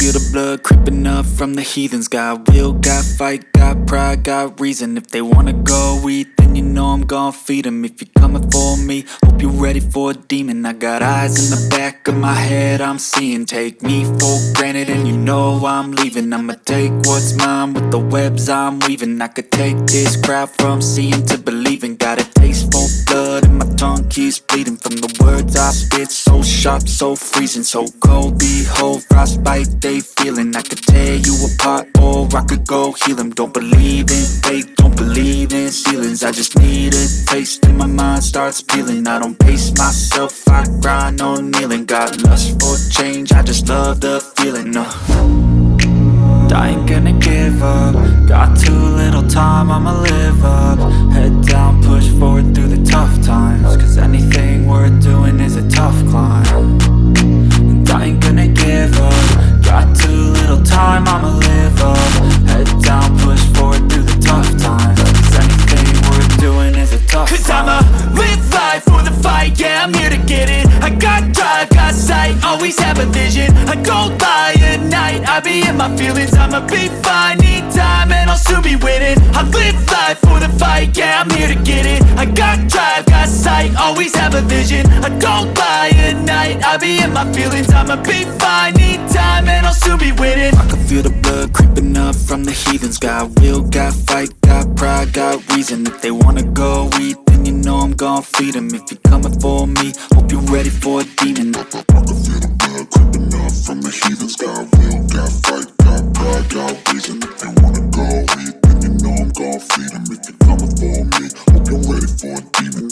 feel the blood creeping up from the heathens. Got will, got fight, got pride, got reason. If they wanna go eat, then you know I'm gon' feed them. If you're coming for me, hope you're ready for a demon. I got eyes in the back of my head, I'm seeing. Take me for granted and you know I'm leaving. I'ma take what's mine with the webs I'm weaving. I could take this crowd from seeing to believing. Got a taste for blood and my tongue keeps bleeding from the words I spit. So sharp, so freezing, so cold. Behold, frostbite they feeling. I could tear you apart or I could go heal them. Don't believe in fate, don't believe in ceilings. I just need a taste and my mind starts peeling. I don't pace myself, I grind on kneeling. Got lust for change, I just love the feeling. I ain't gonna give up. Got too little time, I'ma live up. Head down, push forward through the tough times. Cause anything worth doing is a tough climb. And I ain't gonna give up. Got too little time, I'ma live up. Head down, push forward through the tough times. Cause anything worth doing is a tough climb. Cause I'ma live life for the fight, yeah, I'm here to get it. I got drive, got sight, always have a vision. I don't lie at night, I be in my feelings. I'ma be fine, need time and I'll soon be winning. I live life for the fight, yeah, I'm here to get it. I got drive, got sight, always have a vision. I don't lie at night, I be in my feelings. I'ma be fine, need time and I'll soon be winning. I can feel the blood creeping up from the heathens. Got will, got fight, got pride, got reason. If they wanna go eat, then you know I'm gon' feed them. If you're coming for me, hope you're ready for a demon. I can feel the blood creeping up from the heathens. Got will, got fight, got pride, got reason. If they wanna go eat, then you know I'm gon' feed them. If you're coming for me, hope you're ready for a demon.